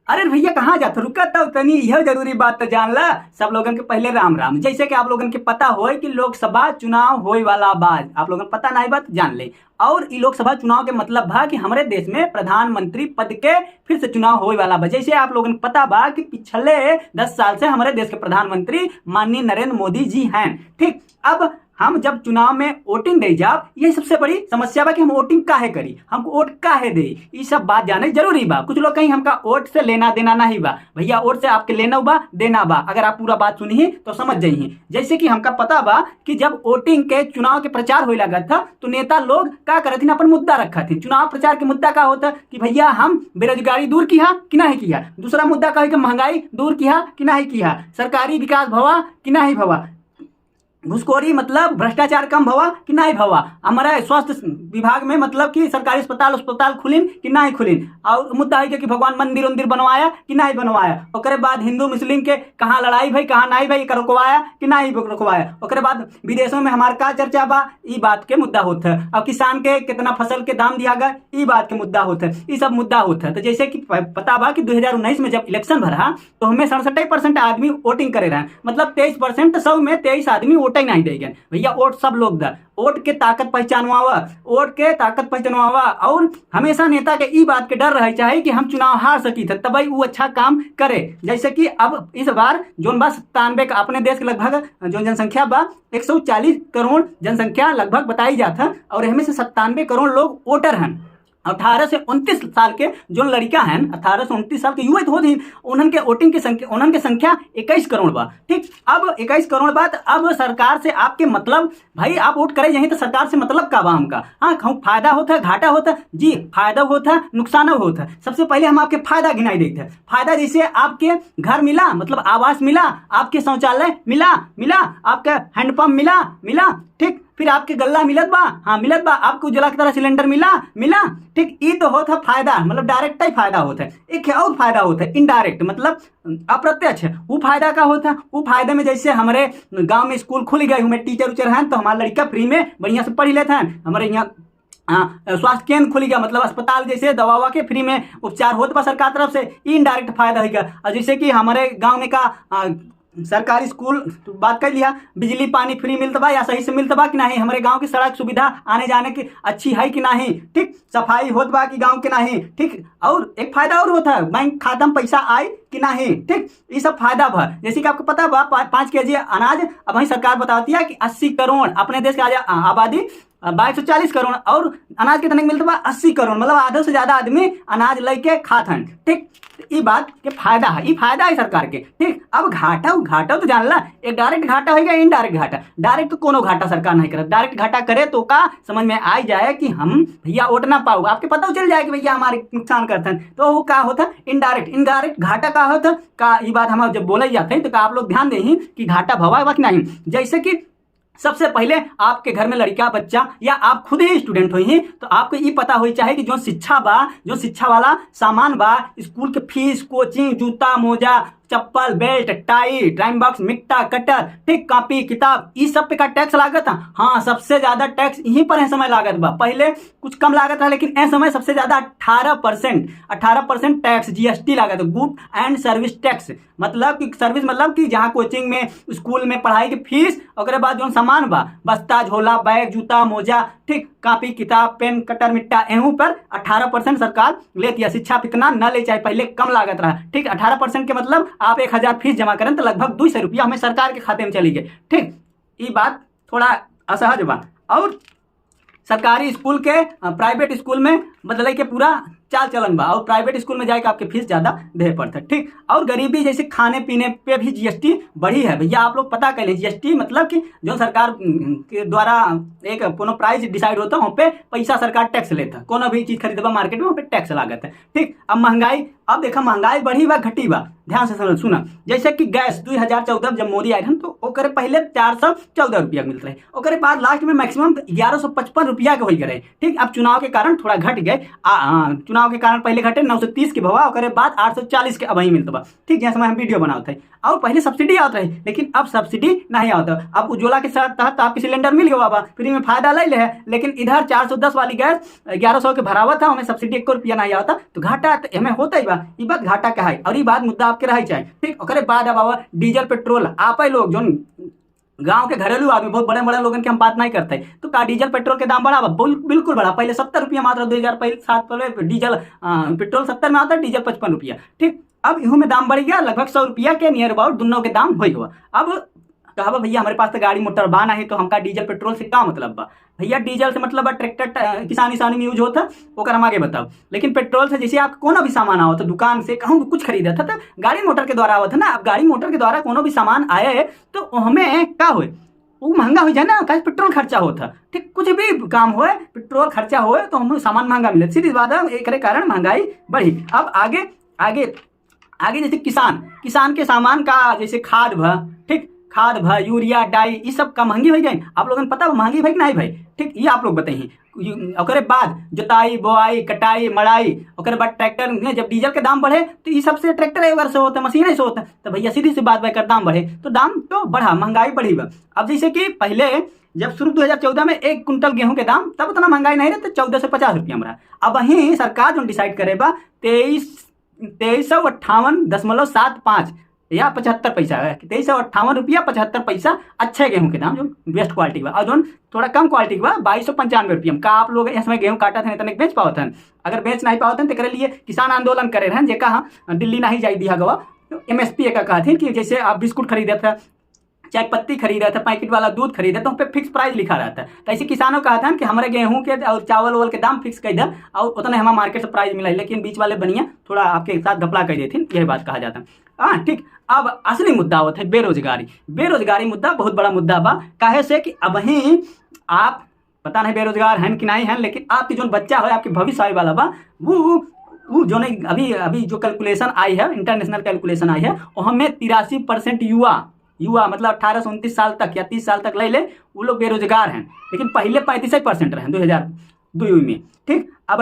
अरे भैया कहाँ जाते रुका तब तनी यह जरूरी बात तो जान ला। सब लोगन के पहले राम राम। जैसे कि आप लोगन के पता होए कि लोकसभा चुनाव होए वाला बात आप लोगन पता नहीं बात जान ले। और ई लोकसभा चुनाव के मतलब बा कि हमारे देश में प्रधानमंत्री पद के फिर से चुनाव होए वाला बा। जैसे आप लोगन को पता बा कि पिछले 10 साल से हमारे देश के प्रधानमंत्री माननीय नरेंद्र मोदी जी हैं। ठीक, अब हम जब चुनाव में वोटिंग दे जाब, ये सबसे बड़ी समस्या बा कि हम वोटिंग काहे करी, हमको वोट काहे दे, ये सब बात जाने जरूरी बा। कुछ लोग कहीं हमका वोट से लेना देना नहीं बा। भैया वोट से आपके लेना बा देना बा, अगर आप पूरा बात सुनी तो समझ जाइए। जैसे कि हमका पता बा कि जब वोटिंग के चुनाव के प्रचार होए लगा था तो नेता लोग क्या करथिन, अपन मुद्दा रखा थी। चुनाव प्रचार के मुद्दा का होता कि भैया हम बेरोजगारी दूर किया कि नहीं किया, दूसरा मुद्दा कहे कि महंगाई दूर किया कि नहीं किया, सरकारी विकास भवा कि नहीं भवा, घुसखोरी मतलब भ्रष्टाचार कम भवा कि नहीं भवा, हमारा स्वास्थ्य विभाग में मतलब कि सरकारी अस्पताल खुलिन कि नहीं खुलिन, और मुद्दा है कि भगवान मंदिर उंदिर बनवाया कि नहीं बनवाया, ओकरे बाद हिंदू मुस्लिम के कहाँ लड़ाई भाई कहाँ नहीं भाई रुकवाया कि नहीं रुकवाया, ओकरे बाद विदेशों में हमारे का चर्चा बा, ई बात के मुद्दा होता है। अब किसान के कितना फसल के दाम दिया गया, ई बात के मुद्दा होता है, ये सब मुद्दा होता है। तो जैसे कि पता बा कि 2019 में जब इलेक्शन भरा तो हमें 67% आदमी वोटिंग करे रहे, मतलब 23% 100 में 23 आदमी वोट ही नहीं देंगे। भैया वोट सब लोग दा, वोट के ताकत पहचानवावा, वोट के ताकत पहचानवावा। और हमेशा नेता के ई बात के डर रहे चाहे कि हम चुनाव हार सकी थे तभी वो अच्छा काम करे। जैसे कि अब इस बार जोन बा 97 का अपने देश के लगभग जो जनसंख्या बा 140 करोड़ जनसंख्या लगभग बताई जाता है, और इनमें से 97 करोड़ लोग वोटर हैं। 18 से 29 साल के जो लड़का हैं, 18 से 29 साल के युवा हो थी, उनके वोटिंग की संख्या 21 करोड़ बा। ठीक, अब 21 करोड़ बाद अब सरकार से आपके मतलब भाई आप वोट करे यहीं तो सरकार से मतलब का बा हमका। हाँ, फायदा होता है घाटा होता है जी, फायदा होता है नुकसान होता है। सबसे पहले हम आपके फायदा गिनाई देते हैं। फायदा जैसे आपके घर मिला, मतलब आवास मिला, आपके शौचालय मिला, आपका हैंडपंप मिला। ठीक, फिर आपके गल्ला मिलत बा, हाँ मिलत बा, आपको उज्ज्वला की तरह सिलेंडर मिला। ठीक, ये तो होता फायदा, मतलब डायरेक्ट ही फायदा होता है। एक और फायदा होता है इनडायरेक्ट, मतलब अप्रत्यक्ष। वो फायदा का होता है, वो फायदे में जैसे हमारे गांव में स्कूल खुल गए, हमें टीचर उचर हैं तो हमारा लड़का फ्री में बढ़िया से पढ़ लेते हैं। हमारे यहाँ स्वास्थ्य केंद्र खुल गया, मतलब अस्पताल जैसे दवा के फ्री में उपचार होता बा सरकार तरफ से, इनडायरेक्ट फायदा होगा। और जैसे कि हमारे गांव में का सरकारी स्कूल तो बात कर लिया, बिजली पानी फ्री मिलता बा या सही से मिलता बा कि नहीं, हमारे गांव की सड़क सुविधा आने जाने की अच्छी है कि नहीं, ठीक, सफाई होत बा कि गांव के नहीं। ठीक, और एक फायदा और होता है बैंक खाता में पैसा आए कि नहीं। ठीक, ये सब फायदा बा। जैसे कि आपको पता बा 5 केजी अनाज अब वही सरकार बताती है कि 80 करोड़ अपने देश की आबादी 2240 करोड़, और अनाज कितने मिलता बा 80 करोड़, मतलब आधे से ज्यादा आदमी अनाज लेके खात हैं। ठीक, ये बात के फायदा है, ये फायदा है सरकार के। ठीक, अब घाटा तो जान ला, एक डायरेक्ट घाटा होगा, इनडायरेक्ट घाटा। डायरेक्ट तो कोनो घाटा सरकार नहीं करे, डायरेक्ट घाटा करे तो का समझ में आ जाए कि हम भैया वोट ना पाओ, आपके पता चल जाए कि भैया हमारे नुकसान करते हैं, तो वो का होता इनडायरेक्ट घाटा का होता का। ये बात हम जब बोले जाते हैं तो आप लोग ध्यान दें कि घाटा भवा कि नहीं। जैसे कि सबसे पहले आपके घर में लड़का बच्चा या आप खुद ही स्टूडेंट हुई तो आपको ये पता होनी चाहिए कि जो शिक्षा वाला सामान बा, स्कूल के फीस, कोचिंग, जूता मोजा, चप्पल, बेल्ट, टाई, ड्राइंग बॉक्स, मिट्टा, कटर, ठीक, कॉपी किताब, इस सब पे का टैक्स लागत है। हाँ, सबसे ज्यादा टैक्स यहीं पर है समय लागत बा। पहले कुछ कम लागत है लेकिन इस समय सबसे ज्यादा 18% टैक्स जीएसटी लागत है, गुड एंड सर्विस टैक्स। मतलब कि सर्विस मतलब कि जहाँ कोचिंग में स्कूल में पढ़ाई की फीस, और बाद जो सामान बा बस्ता झोला बैग जूता मोजा, ठीक, कॉपी किताब पेन कटर मिट्टा, एहू पर 18% सरकार लेती है। शिक्षा इतना न ले, चाहे पहले कम लागत रहा। ठीक, 18% के मतलब आप 1000 फीस जमा करें तो लगभग 200 रुपया हमें सरकार के खाते में चली गई। ठीक, ये बात थोड़ा असहज बा। और सरकारी स्कूल के प्राइवेट स्कूल में बदले के पूरा चाल चलन बा, और प्राइवेट स्कूल में जाके आपके फीस ज्यादा दे पड़ता है। ठीक, और गरीबी जैसे खाने पीने पे भी जीएसटी बढ़ी है। भैया आप लोग पता कर लें, जीएसटी मतलब कि जो सरकार के द्वारा एक कोनो प्राइस डिसाइड होता है वहाँ पे पैसा सरकार टैक्स लेता है। कोनो भी चीज खरीदबा मार्केट में वहाँ पे टैक्स लागत है। ठीक, अब महंगाई, अब देखा महंगाई बढ़ी बा घटी बा, ध्यान से सुना। जैसे कि गैस 2014 जब मोदी आए थे तो ओकरे पहले 414 रुपया मिलते रहे, ओकरे बाद लास्ट में मैक्सिमम 1155 रुपया के हो गए। ठीक, अब चुनाव के कारण थोड़ा घट गए, चुनाव के कारण पहले घटे 930 के भवा, ओकरे बाद 840 के अब वही मिलता बा। ठीक, जैसे हम वीडियो बनाते हैं। और पहले सब्सिडी आता रही लेकिन अब सब्सिडी नहीं आता। अब उज्ज्वला के तहत आपके सिलेंडर मिल गया बाबा, फ्री में फायदा ले ले है, लेकिन इधर 410 वाली गैस 1100 के भरावा था, हमें सब्सिडी 1 रुपया नहीं आता, तो घाटा हमें होता ही बा। बा, ई बात घाटा का है और ई बात मुद्दा आपके रहे चाहिए। ठीक, ओकरे बाद अब आवा डीजल पेट्रोल। आप लोग जो गांव के घरेलू आदमी, बहुत बड़े बड़े लोगन की हम बात नहीं करते, तो का डीजल पेट्रोल के दाम बढ़ा बा? बिल्कुल बढ़ा। पहले 70 रुपया मात्र 2007 पहले डीजल पेट्रोल 70 में आता, डीजल 55 रुपया। ठीक, अब इहू में दाम बढ़ गया, लगभग 100 रुपया के नियर अबाउट दोनों के दाम हो गया। अब कहा भैया हमारे पास तो गाड़ी मोटर बा नहीं, तो हमका डीजल पेट्रोल से क्या मतलब बा? भैया डीजल से मतलब ट्रैक्टर किसानी में यूज होता, वो हम आगे बताओ। लेकिन पेट्रोल से जैसे आप कोनो भी सामान आओ तो दुकान से कहूँ कुछ खरीदा था तो गाड़ी मोटर के द्वारा आवत है ना। अब गाड़ी मोटर के द्वारा कोनो भी सामान आए तो हमें क्या हो, वो महंगा हो जाए ना, कहीं पेट्रोल खर्चा होता। ठीक, कुछ भी काम हो पेट्रोल खर्चा हो तो हमें सामान महंगा मिले, सीधी बात है, एक कारण महंगाई बढ़ी। अब आगे आगे आगे जैसे किसान के सामान का जैसे खाद भा, ठीक, खाद भा, यूरिया, डाई, ये सब का महंगी हो गई। आप लोगों ने पता है महंगी भाई नहीं भाई? ठीक, ये आप लोग बताइए। ओकरे बाद जोताई, बोआई, कटाई, मड़ाई, ओकरे बाद ट्रैक्टर में जब डीजल के दाम बढ़े तो ये सबसे ट्रैक्टर एक बार से होता है, मशीन से होता है, तो भैया सीधी सी बात भाई कर दाम बढ़े तो दाम तो बढ़ा, महंगाई बढ़ी बा। अब जैसे कि पहले जब शुरू 2014 में 1 कुंटल गेहूं के दाम तब उतना महंगाई नहीं रहता, 14 से 50 रुपया हमारा। अब वहीं सरकार जो डिसाइड करे बा 2358.75 या 75 पैसा है, 2358 रुपया 75 पैसा अच्छे गेहूं के दाम जो बेस्ट क्वालिटी बा। और जो थोड़ा कम क्वालिटी बा 2295 रुपया का आप लोग इसमें गेहूं काटा थे इतने बेच पाओ थे। अगर बेच नहीं पाओ थे तो करे लिए किसान आंदोलन करे रहे, जे कहा दिल्ली नहीं जाई दिया गवा, MSP का कहा थे कि जैसे आप बिस्कुट खरीदे थे, चाय पत्ती खरीदा था, पैकेट वाला दूध खरीदा तो उन पर फिक्स प्राइस लिखा रहता है। तो ऐसे किसानों का था कि हमारे गेहूं के और चावल वावल के दाम फिक्स कर दे और उतना हमारा मार्केट से प्राइस मिला, लेकिन बीच वाले बनिया थोड़ा आपके साथ घपला कर देती, यही बात कहा जाता है। हाँ ठीक, अब असली मुद्दा होता है बेरोजगारी मुद्दा बहुत बड़ा मुद्दा बा। काहे से कि अब ही आप पता नहीं बेरोजगार हैं कि नहीं हैं, लेकिन आपकी जो बच्चा है, आपके भविष्य आने वाला बा, वो जो नहीं अभी जो कैलकुलेशन आई है, इंटरनेशनल कैलकुलेशन आई है, वो हमें 83% युवा मतलब 18 से 29 साल तक या 30 साल तक ले वो लोग बेरोजगार हैं। लेकिन पहले 35% रहे 2002 में। ठीक, अब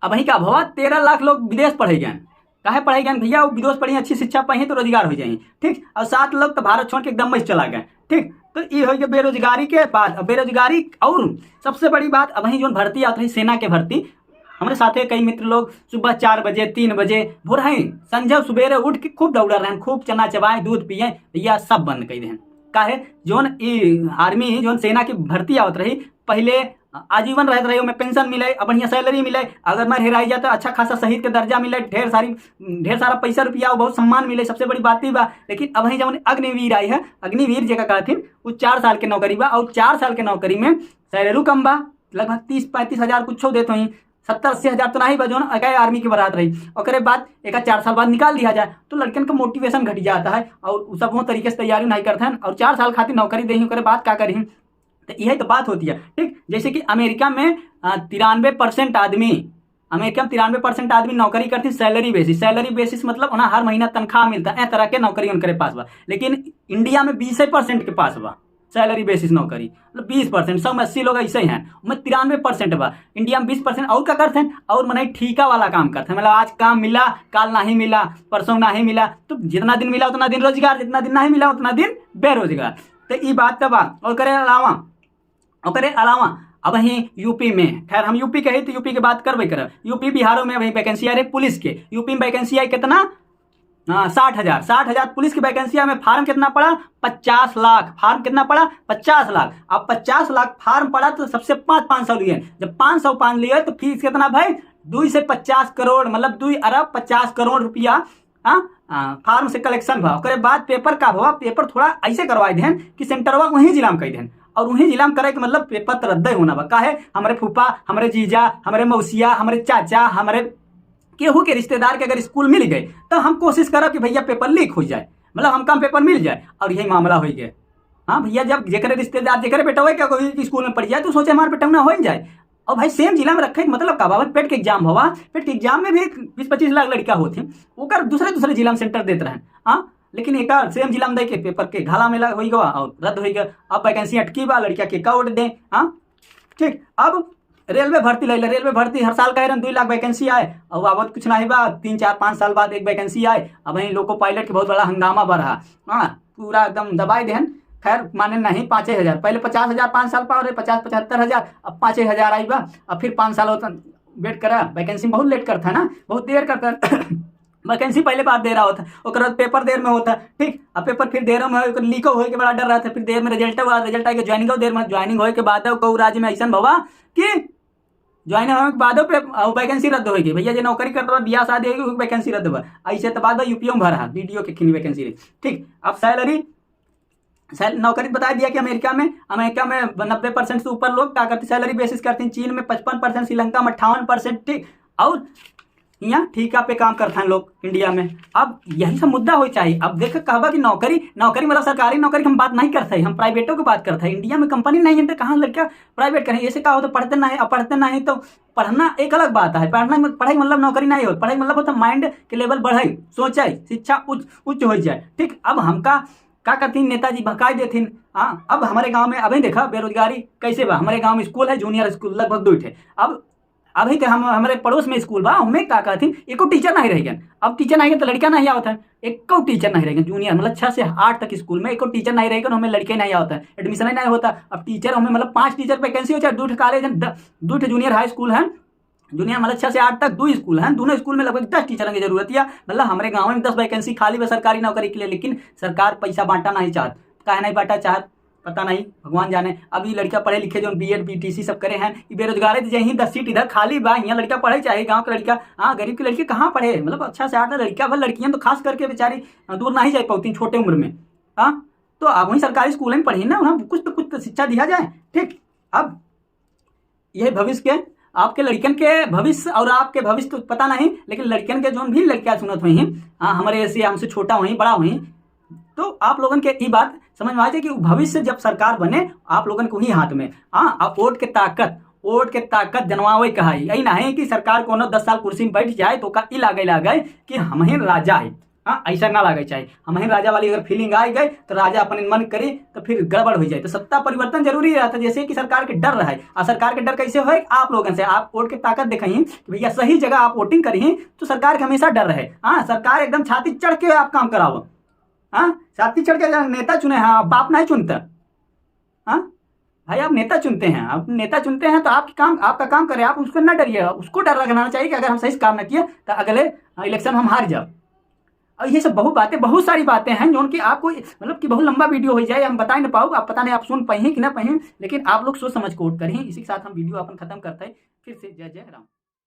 वहीं का भवा 13 लाख लोग विदेश पढ़े गए। काहे पढ़े गए भैया? वो विदेश पढ़ी, अच्छी शिक्षा पाई तो रोजगार हो जाए। ठीक, और 7 लोग तो भारत छोड़ के एकदम मस्त चला गए। ठीक, तो ये हो गया बेरोजगारी के बाद। बेरोजगारी और सबसे बड़ी बात, अब वहीं जो भर्ती आती है सेना के भर्ती, हमारे साथ कई मित्र लोग सुबह 4 बजे 3 बजे भोर हैं संजय सुबेरे उठ के खूब दौड़ रहे हैं, खूब चना चबाएं, दूध पिए, भैया सब बंद कर दें। काहे जोन आर्मी जोन सेना की भर्ती आवत रही, पहले आजीवन रहते रहे, में पेंशन मिले, बढ़िया सैलरी मिले, अगर मैं हेराई जाए तो अच्छा खासा शहीद के दर्जा मिले, ढेर सारा पैसा रुपया, बहुत सम्मान मिले, सबसे बड़ी बात ही बा। लेकिन अब जब अग्निवीर आई है, अग्निवीर जगह कहथिन वो 4 साल के नौकरी बा, और 4 साल के नौकरी में सैलरी कम बा, लगभग 30-35 हज़ार कुछ देते ही, 70-80 हज़ार तो नहीं बजो ना, अगर आर्मी की बारात रही और बाद एक 4 साल बाद निकाल दिया जाए तो लड़कन का मोटिवेशन घट जाता है और सब वो तरीके से तैयारी नहीं करते हैं, और 4 साल खातिर नौकरी दे ओकरे बाद क्या करी, तो यही तो बात होती है। ठीक, जैसे कि अमेरिका में 93% आदमी नौकरी करती सैलरी बेसिस मतलब उन्हें हर महीना तनख्वाह मिलता है, तरह के नौकरी उनके पास बा। लेकिन इंडिया में 20% के पास बा सैलरी बेसिस नौकरी, मतलब 20%, 180 लोग ऐसे ही हैं, मैं 93% बा। इंडिया में 20% और क्या करते हैं, और मने ठेका वाला काम करते हैं, मतलब आज काम मिला, काल नहीं मिला, परसों नहीं मिला, तो जितना दिन मिला उतना दिन रोजगार, जितना दिन नहीं मिला उतना दिन बेरोजगार। तो ये बात तब और करे अलावा अब वहीं यूपी में, खैर हम यूपी के ही तो यूपी की बात करब, यूपी बिहारों में वही वैकेंसी आ रही पुलिस के। यूपी में वैकेंसी आई कितना, 60,000 पुलिस की वैकेंसी में फॉर्म कितना पड़ा, 50 लाख। फॉर्म कितना पड़ा, 50 लाख। अब 50 लाख फॉर्म पड़ा तो सबसे 500 लिए, जब 500 लिए तो फीस कितना भाई, 2 से 50 करोड़, मतलब 2 अरब 50 करोड़ रुपया फार्म से कलेक्शन भा। उसके बाद पेपर का हुआ, पेपर थोड़ा ऐसे करवाए दें कि सेंटरवा वहीं जिला में कही दें, और वहीं जिला में करे के मतलब पेपर तो रद्द होना बा। काहे, हमारे फूफा, हमारे जीजा, हमारे मौसिया, हमारे चाचा, हमारे केहू के रिश्तेदार के अगर स्कूल मिल गए तो हम कोशिश करब कि भैया पेपर लीक हो जाए, मतलब हमका पेपर मिल जाए, और यही मामला हो गया। हाँ भैया, जब जेकरे रिश्तेदार जेकरे बेटा हो क्या कोई स्कूल में पढ़ जाए तो सोचे हमारे बेटा ना हो जाए, और भाई सेम जिला में रखे मतलब का बाबा पेट के एग्जाम हुआ, पेट के एग्जाम में भी 20-25 लाख लड़का होती ओकर दूसरे जिला में सेंटर देते रहे। हाँ, लेकिन एक सेम जिला में दे के पेपर के घाला मेला हो गया और रद्द हो गया। अब वैकेंसी अटकी बा, लड़किया के का वोट दे। हाँ ठीक, अब रेलवे भर्ती ले, रेलवे भर्ती हर साल कह रहे हैं 2 लाख वैकेंसी आए, और अब कुछ नहीं बा, 3-4-5 साल बाद एक वैकेंसी आए। अब वहीं लोको पायलट के बहुत बड़ा हंगामा बढ़ा, हाँ पूरा एकदम दबाई देन। खैर माने नहीं, 5,000 पहले 50,000 5 साल पर, 50-75 हज़ार, अब 5,000 आई बा। अब फिर 5 साल होता वेट करा, वैकेंसी बहुत लेट करता ना, बहुत देर करता वैकेंसी पहले बार दे रहा होता, ओकर बाद पेपर देर में होता, ठीक। अब पेपर फिर देर में हो, लीक हो के बड़ा डर रहा था, फिर देर में रिजल्ट हुआ, रिजल्ट आके ज्वाइनिंग हो, देर में ज्वाइनिंग होए के बाद कहू राज्य में ऐसा भवा कि ज्वाइन होने के बाद वैकेंसी रद्द होगी, भैया जो नौकरी कर रहा बियाह शादी होगी वैकेंसी रद्द हुआ, ऐसे तो बाद यूपीओ में भरा वीडियो के खिनी वैकेंसी रही, ठीक। अब सैलरी नौकरी बता दिया कि अमेरिका में 90% से ऊपर लोग क्या करते सैलरी बेसिस करते हैं, चीन में 55%, श्रीलंका में 58%, ठीक। और यहाँ ठीका पे काम करते हैं लोग इंडिया में। अब यही सब मुद्दा हो चाहिए। अब देख कहबा कि नौकरी मतलब सरकारी नौकरी की हम बात नहीं करते, हम प्राइवेटों की बात करते हैं। इंडिया में कंपनी नहीं है तो कहाँ लड़का प्राइवेट करें, ऐसे कहा हो तो पढ़ते नहीं, अब पढ़ते नहीं तो पढ़ना एक अलग बात है, पढ़ाई मतलब नौकरी नहीं हो, पढ़ाई मतलब होता माइंड के लेवल बढ़े, सोचे, शिक्षा उच्च हो जाए, ठीक। अब हमका क्या करती नेताजी भकाई देथिन। हाँ, अब हमारे गांव में अभी देखा बेरोजगारी कैसे बा, हमारे गांव में स्कूल है, जूनियर स्कूल लगभग 2 ठे। अब अभी तो हमारे पड़ोस में स्कूल बा, उनमें क्या कहथिन एको टीचर नहीं रह गए। अब टीचर नहीं तो लड़का नहीं आवता है, एको टीचर नहीं रह गए, जूनियर मतलब 6 से 8 तक स्कूल में एको टीचर नहीं रह गए, हमें लड़के नहीं आता है, एडमिशन ही नहीं होता। अब टीचर हमें मतलब 5 टीचर वैकेंसी हो चाहे 2 कॉलेज, 2 जूनियर हाई स्कूल है, जूनियर मतलब 6 से 8 तक 2 स्कूल हैं, दोनों स्कूल में लगभग 10 टीचरों की जरूरत है। मतलब हमारे गाँव में 10 वैकेंसी खाली है सरकारी नौकरी के लिए, लेकिन सरकार पैसा बांटा नहीं चाहत, काहे नहीं बांटा चाहत पता नहीं, भगवान जाने। अभी लड़का पढ़े लिखे जो बीएड बीटीसी सब करे हैं, बेरोजगार है, यहीं 10 सीट इधर खाली बा, यहाँ लड़का पढ़े चाहे गांव का लड़का, हाँ गरीब की लड़की कहाँ पढ़े, मतलब अच्छा से 8 लड़का भर, लड़कियां तो खास करके बेचारी दूर नहीं जा पाती छोटे उम्र में। हाँ, तो अब वहीं सरकारी स्कूल में पढ़ी ना, उन्हें कुछ तो शिक्षा दिया जाए, ठीक। अब यही भविष्य के आपके लड़कन के भविष्य और आपके भविष्य तो पता नहीं, लेकिन लड़कन के जो भी लड़कियां सुनत हुई हैं, हाँ हमारे ऐसे हमसे छोटा हुई बड़ा हुई, तो आप लोगन के ये बात समझ में आ जाए कि भविष्य जब सरकार बने आप लोगन को ही हाथ में। हाँ, अब वोट के ताकत जनवावे कहा, यही ना है कि सरकार को 10 साल कुर्सी में बैठ जाए तो का लागे कि हम ही राजा है। हाँ, ऐसा ना लागे चाहिए, हम ही राजा वाली अगर फीलिंग आ गई तो राजा अपने मन करे तो फिर गड़बड़ हो जाए। तो सत्ता परिवर्तन जरूरी रहता है, जैसे कि सरकार के डर रहे। और सरकार के डर कैसे हो, आप लोगों से आप वोट के ताकत दिखाइए कि भैया सही जगह आप वोटिंग करिए तो सरकार के हमेशा डर रहे। हाँ, सरकार एकदम छाती चढ़ के आप काम कराओ, हाँ छाती चढ़ के नेता चुने, हाँ बाप नहीं चुनता। हाँ भाई, आप नेता चुनते हैं, आप नेता चुनते हैं तो आपका काम करे, आप उसको ना डरिए, उसको डर रखना चाहिए कि अगर हम सही काम न किए तो अगले इलेक्शन हम हार जाओ। और ये सब बहुत सारी बातें हैं जो कि आपको मतलब कि बहुत लंबा वीडियो हो जाए, हम बता नहीं पाऊँ, आप पता नहीं आप सुन पाए कि ना पाए, लेकिन आप लोग सोच समझ के वोट करें। इसी के साथ हम वीडियो अपन खत्म करते हैं। फिर से जय जय राम।